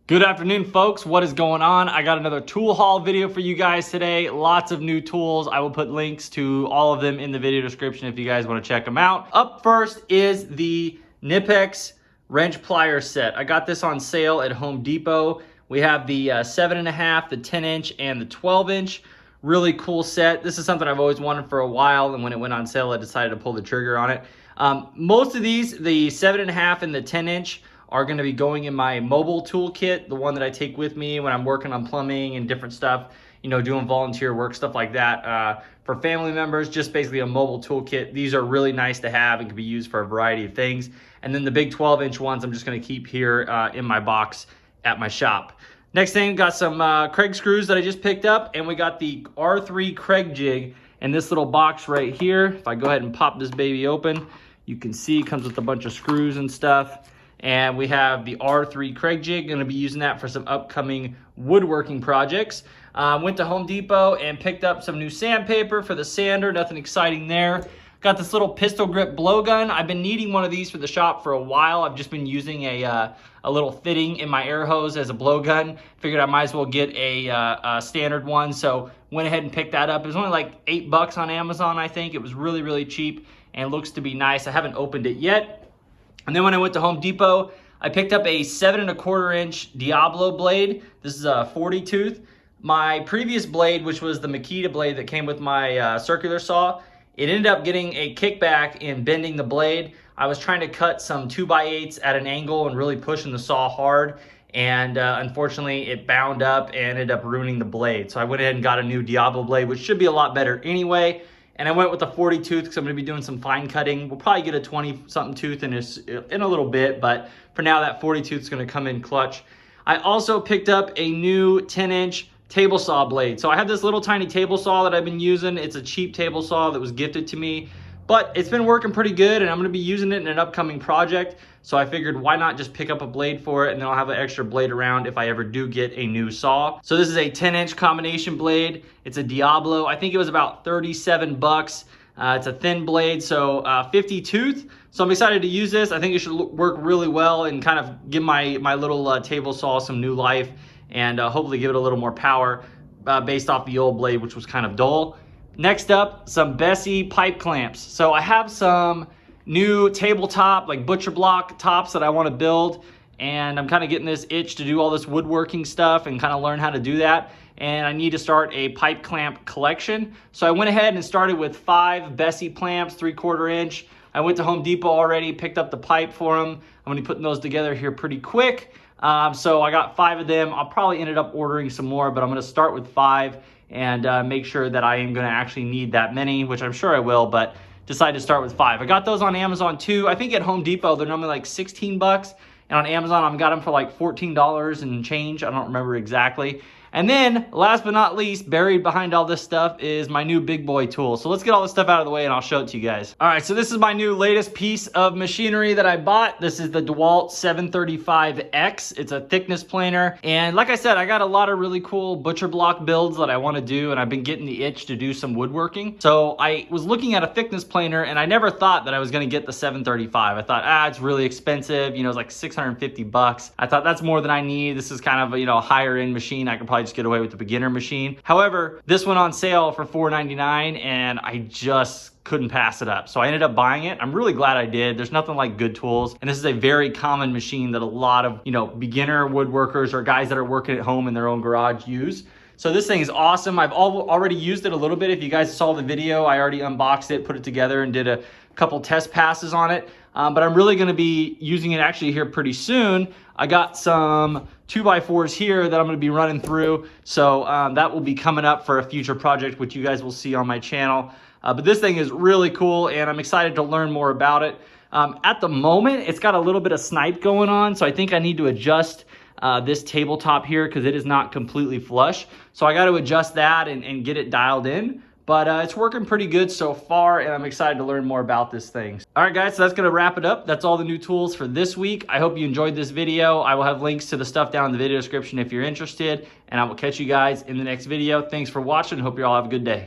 Good afternoon, folks. What is going on? I got another tool haul video for you guys today. Lots of new tools. I will put links to all of them in the video description if you guys want to check them out. Up first is the Knipex wrench plier set. I got this on sale at Home Depot. We have the 7.5, the 10-inch, and the 12-inch. Really cool set. This is something I've always wanted for a while, and when it went on sale, I decided to pull the trigger on it. Most of these, the 7.5 and the 10-inch, are going to be going in my mobile toolkit, the one that I take with me when I'm working on plumbing and different stuff, you know, doing volunteer work, stuff like that. For family members, just basically a mobile toolkit. These are really nice to have and can be used for a variety of things. And then the big 12-inch ones I'm just going to keep here in my box at my shop. Next thing, got some Kreg screws that I just picked up, and we got the R3 Kreg Jig in this little box right here. If I go ahead and pop this baby open, you can see it comes with a bunch of screws and stuff. And we have the R3 Kreg Jig, going to be using that for some upcoming woodworking projects. Went to Home Depot and picked up some new sandpaper for the sander, nothing exciting there. Got this little pistol grip blowgun. I've been needing one of these for the shop for a while. I've just been using a little fitting in my air hose as a blowgun. Figured I might as well get a standard one, so went ahead and picked that up. It was only like $8 on Amazon, I think. It was really, really cheap and looks to be nice. I haven't opened it yet. And then when I went to Home Depot, I picked up a 7.25-inch Diablo blade. This is a 40 tooth. My previous blade, which was the Makita blade that came with my circular saw, it ended up getting a kickback in bending the blade. I was trying to cut some 2x8s at an angle and really pushing the saw hard. And unfortunately, it bound up and ended up ruining the blade. So I went ahead and got a new Diablo blade, which should be a lot better anyway. And I went with a 40 tooth because I'm going to be doing some fine cutting. We'll probably get a 20-something tooth in a little bit, but for now that 40 tooth is going to come in clutch. I also picked up a new 10-inch table saw blade. So I have this little tiny table saw that I've been using. It's a cheap table saw that was gifted to me, but it's been working pretty good, and I'm going to be using it in an upcoming project. So I figured, why not just pick up a blade for it, and then I'll have an extra blade around if I ever do get a new saw. So this is a 10-inch combination blade. It's a Diablo. I think it was about $37. It's a thin blade, so 50 tooth. So I'm excited to use this. I think it should work really well and kind of give my little table saw some new life, and hopefully give it a little more power based off the old blade, which was kind of dull. Next up, some Bessy pipe clamps. So I have some new tabletop, like butcher block tops that I want to build, and I'm kind of getting this itch to do all this woodworking stuff and kind of learn how to do that. And I need to start a pipe clamp collection. So I went ahead and started with 5 Bessy clamps, 3/4 inch. I went to Home Depot already, picked up the pipe for them. I'm going to be putting those together here pretty quick. So I got 5 of them. I'll probably ended up ordering some more, but I'm going to start with 5 and make sure that I am going to actually need that many, which I'm sure I will, but decided to start with 5. I got those on Amazon too. I think at Home Depot, they're normally like $16, and on Amazon, I've got them for like $14 and change. I don't remember exactly. And then, last but not least, buried behind all this stuff is my new big boy tool. So let's get all this stuff out of the way and I'll show it to you guys. All right, so this is my new latest piece of machinery that I bought. This is the DeWalt 735X. It's a thickness planer. And like I said, I got a lot of really cool butcher block builds that I want to do, and I've been getting the itch to do some woodworking. So I was looking at a thickness planer, and I never thought that I was going to get the 735. I thought, it's really expensive. You know, it's like $650. I thought that's more than I need. This is kind of a, you know, higher end machine. I could probably just get away with the beginner machine. However, this went on sale for $4.99, and I just couldn't pass it up. So I ended up buying it. I'm really glad I did. There's nothing like good tools. And this is a very common machine that a lot of, you know, beginner woodworkers or guys that are working at home in their own garage use. So this thing is awesome. I've already used it a little bit. If you guys saw the video, I already unboxed it, put it together, and did a couple test passes on it. But I'm really going to be using it actually here pretty soon. I got some 2x4s here that I'm going to be running through. So that will be coming up for a future project, which you guys will see on my channel. But this thing is really cool, and I'm excited to learn more about it. At the moment, it's got a little bit of snipe going on, so I think I need to adjust this tabletop here because it is not completely flush. So I got to adjust that and get it dialed in. But it's working pretty good so far, and I'm excited to learn more about this thing. All right, guys, so that's going to wrap it up. That's all the new tools for this week. I hope you enjoyed this video. I will have links to the stuff down in the video description if you're interested, and I will catch you guys in the next video. Thanks for watching. Hope you all have a good day.